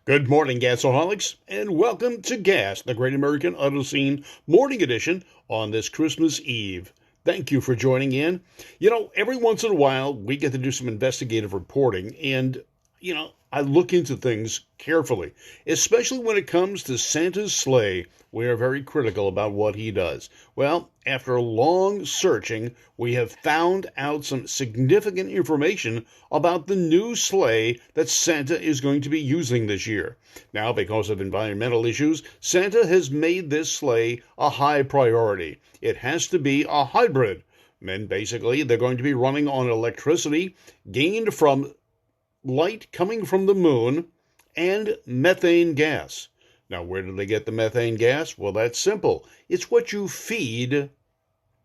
Good morning, Gasaholics, and welcome to GAAS, the Great American Auto Scene Morning Edition on this Christmas Eve. Thank you for joining in. Every once in a while, we get to do some investigative reporting, and, I look into things carefully, especially when it comes to Santa's sleigh. We are very critical about what he does. Well, after long searching, we have found out some significant information about the new sleigh that Santa is going to be using this year. Now, because of environmental issues, Santa has made this sleigh a high priority. It has to be a hybrid. And basically, they're going to be running on electricity gained from light coming from the moon and methane gas. Now, where do they get the methane gas? Well, that's simple. It's what you feed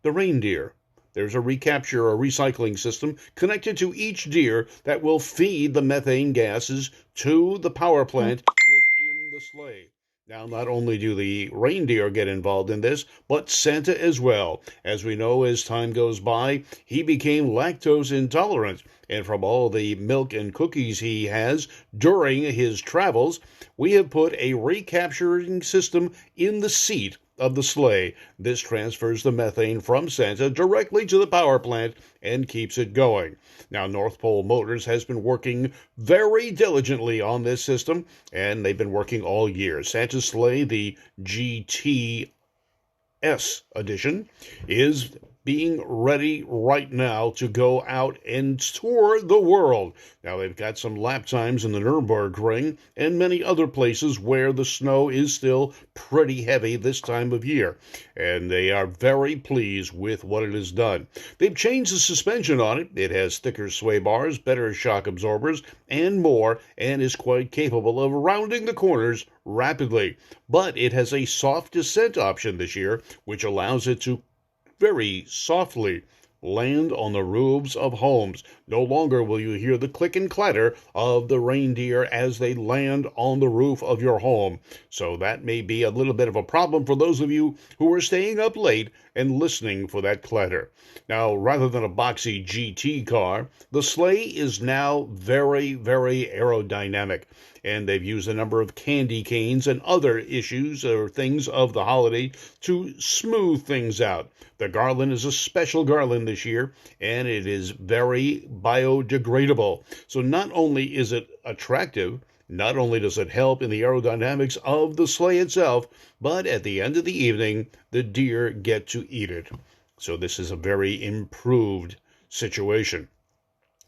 the reindeer. There's a recapture or recycling system connected to each deer that will feed the methane gases to the power plant within the sleigh. Now, not only do the reindeer get involved in this, but Santa as well. As we know, as time goes by, he became lactose intolerant. And from all the milk and cookies he has during his travels, we have put a recapturing system in the seat of the sleigh. This transfers the methane from Santa directly to the power plant and keeps it going. Now, North Pole Motors has been working very diligently on this system, and they've been working all year. Santa's sleigh, the GTS edition, is being ready right now to go out and tour the world. Now, they've got some lap times in the Nürburgring and many other places where the snow is still pretty heavy this time of year, and they are very pleased with what it has done. They've changed the suspension on it. It has thicker sway bars, better shock absorbers, and more, and is quite capable of rounding the corners rapidly. But it has a soft descent option this year, which allows it to very softly land on the roofs of homes. No longer will you hear the click and clatter of the reindeer as they land on the roof of your home. So that may be a little bit of a problem for those of you who are staying up late and listening for that clatter. Now, rather than a boxy GT car, the sleigh is now very, very aerodynamic. And they've used a number of candy canes and other issues or things of the holiday to smooth things out. The garland is a special garland this year, and it is very biodegradable. So not only is it attractive, not only does it help in the aerodynamics of the sleigh itself, but at the end of the evening, the deer get to eat it. So this is a very improved situation.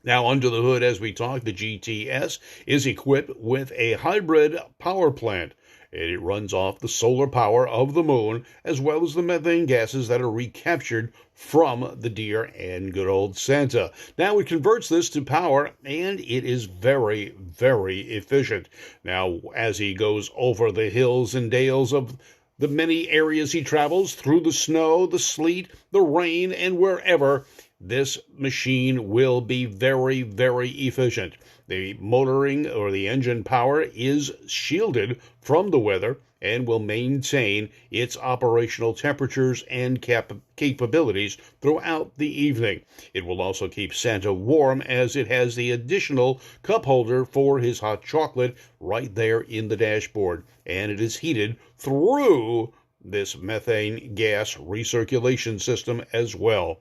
Now, under the hood, as we talk, the GTS is equipped with a hybrid power plant. It runs off the solar power of the moon, as well as the methane gases that are recaptured from the deer and good old Santa. Now, it converts this to power, and it is very, very efficient. Now, as he goes over the hills and dales of the many areas he travels, through the snow, the sleet, the rain, and wherever, this machine will be very, very efficient. The motoring or the engine power is shielded from the weather and will maintain its operational temperatures and capabilities throughout the evening. It will also keep Santa warm, as it has the additional cup holder for his hot chocolate right there in the dashboard, and it is heated through this methane gas recirculation system as well.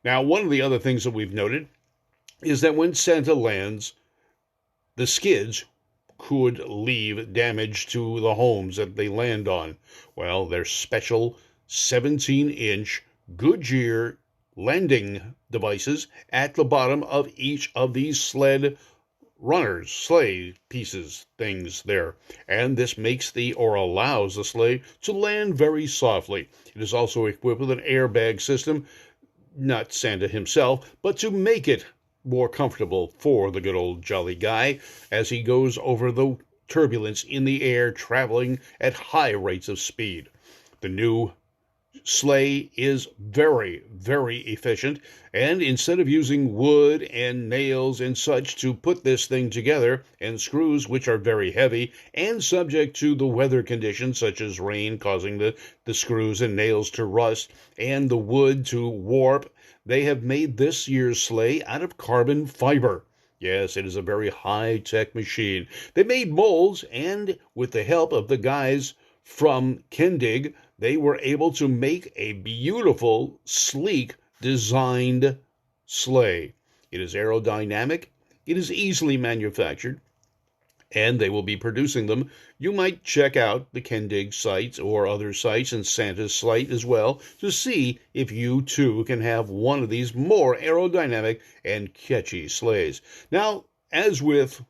Now, one of the other things that we've noted is that when Santa lands, the skids could leave damage to the homes that they land on. Well, there's special 17-inch Goodyear landing devices at the bottom of each of these sleigh pieces, things there. And this allows the sleigh to land very softly. It is also equipped with an airbag system, not Santa himself, but to make it more comfortable for the good old jolly guy as he goes over the turbulence in the air, traveling at high rates of speed. The new sleigh is very, very efficient, and instead of using wood and nails and such to put this thing together, and screws which are very heavy and subject to the weather conditions such as rain causing the screws and nails to rust and the wood to warp, they have made this year's sleigh out of carbon fiber. Yes, it is a very high-tech machine. They made molds, and with the help of the guys from Kendig, they were able to make a beautiful, sleek, designed sleigh. It is aerodynamic, it is easily manufactured, and they will be producing them. You might check out the Kendig sites or other sites and Santa's site as well to see if you too can have one of these more aerodynamic and catchy sleighs. Now, as with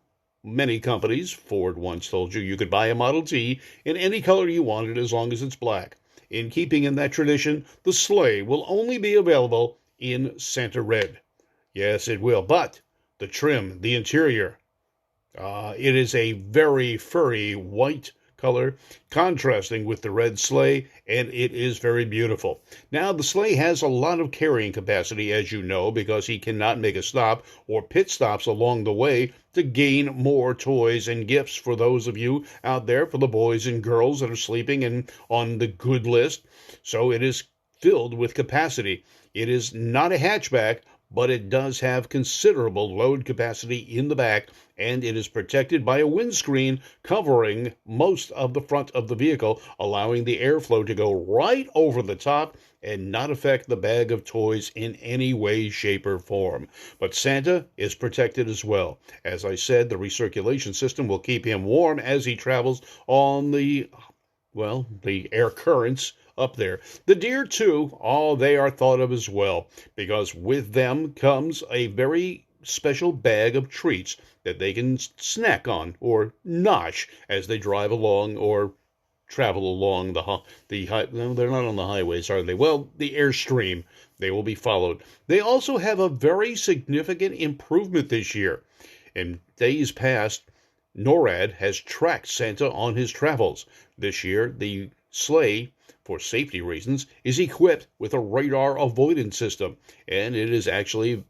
many companies, Ford once told you could buy a Model T in any color you wanted as long as it's black. In keeping in that tradition, the sleigh will only be available in Santa Red. Yes, it will, but the trim, the interior, it is a very furry white color, contrasting with the red sleigh, and it is very beautiful. Now, the sleigh has a lot of carrying capacity, as you know, because he cannot make a stop or pit stops along the way to gain more toys and gifts for those of you out there, for the boys and girls that are sleeping and on the good list. So it is filled with capacity. It is not a hatchback, but it does have considerable load capacity in the back, and it is protected by a windscreen covering most of the front of the vehicle, allowing the airflow to go right over the top and not affect the bag of toys in any way, shape, or form. But Santa is protected as well. As I said, the recirculation system will keep him warm as he travels on the air currents up there. The deer, too, they are thought of as well, because with them comes a very special bag of treats that they can snack on or nosh as they drive along or travel along no, they're not on the highways, are they? Well, the airstream. They will be followed. They also have a very significant improvement this year. In days past, NORAD has tracked Santa on his travels. This year, the sleigh, for safety reasons, is equipped with a radar avoidance system, and it is actually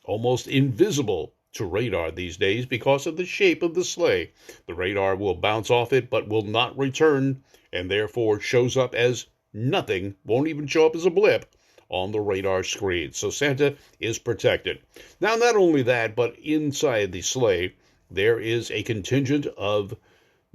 almost invisible to radar these days because of the shape of the sleigh. The radar will bounce off it but will not return, and therefore shows up as nothing, won't even show up as a blip on the radar screen. So Santa is protected. Now, not only that, but inside the sleigh, there is a contingent of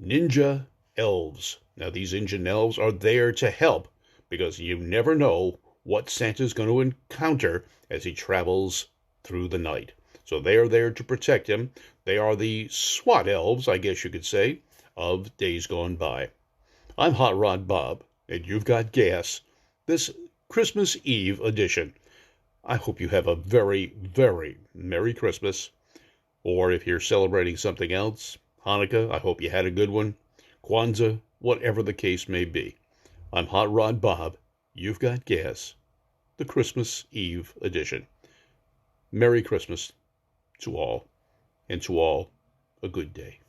ninja elves. Now, these ninja elves are there to help because you never know what Santa's going to encounter as he travels through the night. So they are there to protect him. They are the SWAT elves, I guess you could say, of days gone by. I'm Hot Rod Bob, and you've got gas. This Christmas Eve edition. I hope you have a very, very Merry Christmas. Or if you're celebrating something else, Hanukkah, I hope you had a good one. Kwanzaa, whatever the case may be. I'm Hot Rod Bob. You've got gas. The Christmas Eve edition. Merry Christmas to all, and to all a good day.